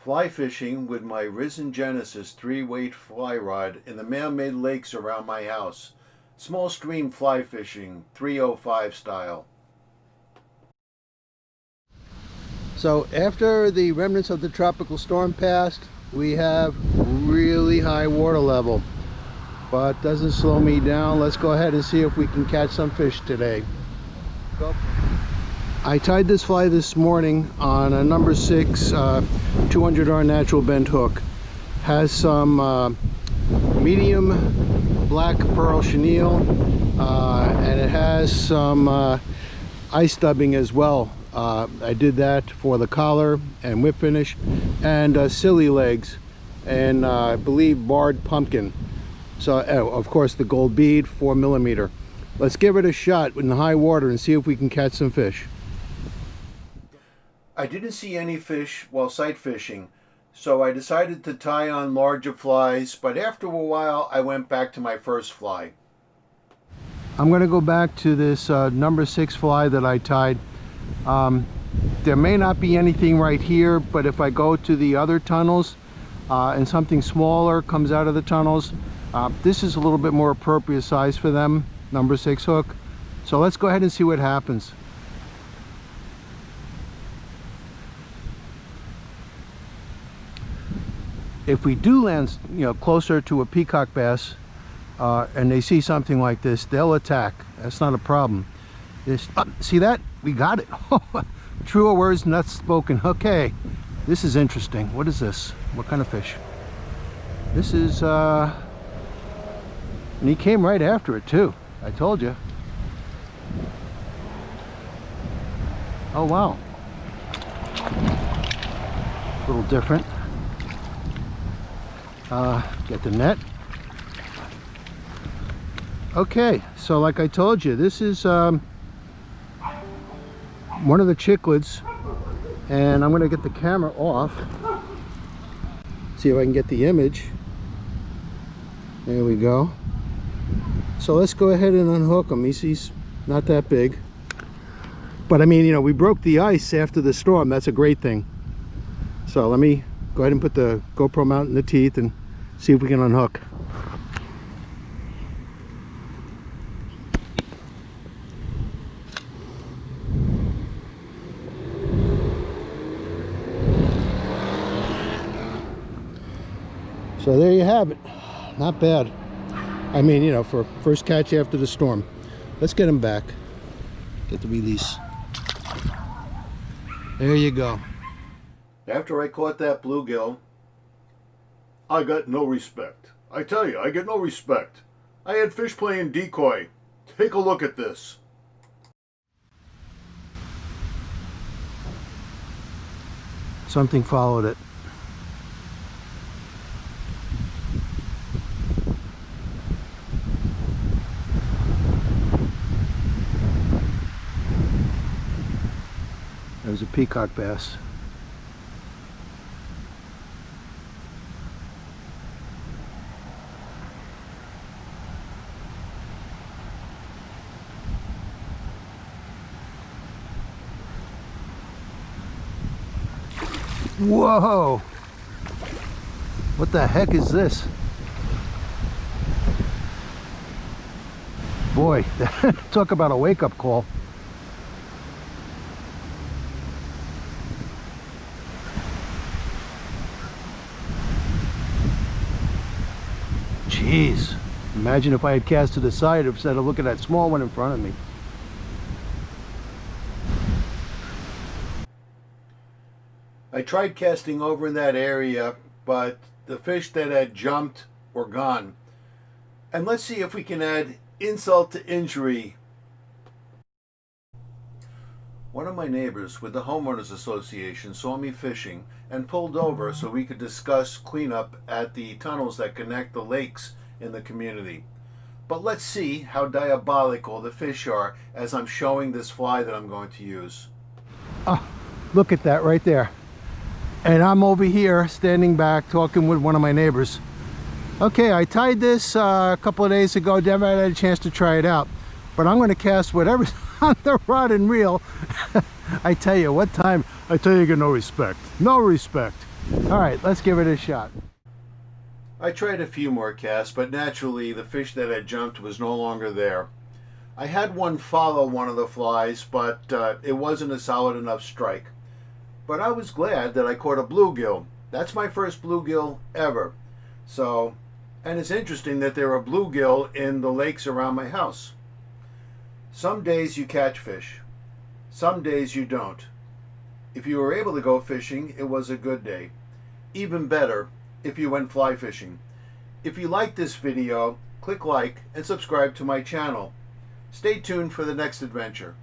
Fly fishing with my Risen Genesis 3-weight fly rod in the man-made lakes around my house. Small stream fly fishing, 305 style. So after the remnants of the tropical storm passed, we have really high water level, but doesn't slow me down. Let's go ahead and see if we can catch some fish today. Go. I tied this fly this morning on a number 6 200R natural bent hook. Has some medium black pearl chenille, and it has some ice dubbing as well. I did that for the collar and whip finish, and silly legs, and I believe barred pumpkin. So of course the gold bead 4mm. Let's give it a shot in the high water and see if we can catch some fish. I didn't see any fish while sight fishing, so I decided to tie on larger flies, but after a while I went back to my first fly. I'm going to go back to this number 6 fly that I tied. There may not be anything right here, but if I go to the other tunnels and something smaller comes out of the tunnels, this is a little bit more appropriate size for them, number 6 hook. So let's go ahead and see what happens. If we do land, closer to a peacock bass, and they see something like this, they'll attack. That's not a problem. See that? We got it. Truer words not spoken. Okay, this is interesting. What is this? What kind of fish? This is, and he came right after it too. I told you. Oh wow. A little different. Get the net. Okay, so like I told you, this is one of the cichlids, and I'm going to get the camera off, see if I can get the image. There we go. So let's go ahead and unhook him. He's not that big, but I mean, we broke the ice after the storm. That's a great thing. So let me go ahead and put the GoPro mount in the teeth and see if we can unhook. So there you have it. Not bad. I mean, for first catch after the storm. Let's get him back. Get the release. There you go. After I caught that bluegill, I got no respect. I tell you, I get no respect. I had fish playing decoy. Take a look at this. Something followed it. It was a peacock bass. Whoa! What the heck is this? Boy, talk about a wake-up call. Jeez, imagine if I had cast to the side instead of looking at that small one in front of me. I tried casting over in that area, but the fish that had jumped were gone. And let's see if we can add insult to injury. One of my neighbors with the homeowners association saw me fishing and pulled over so we could discuss cleanup at the tunnels that connect the lakes in the community. But let's see how diabolical the fish are as I'm showing this fly that I'm going to use. Oh, look at that right there. And I'm over here standing back talking with one of my neighbors. Okay, I tied this a couple of days ago. Never had a chance to try it out, but I'm going to cast whatever's on the rod and reel. I tell you, what time, I tell you, you get no respect. No respect. All right, let's give it a shot. I tried a few more casts, but naturally the fish that had jumped was no longer there. I had one follow one of the flies, but it wasn't a solid enough strike. But I was glad that I caught a bluegill. That's my first bluegill ever. So, and it's interesting that there are bluegill in the lakes around my house. Some days you catch fish. Some days you don't. If you were able to go fishing, it was a good day. Even better if you went fly fishing. If you like this video, click like and subscribe to my channel. Stay tuned for the next adventure.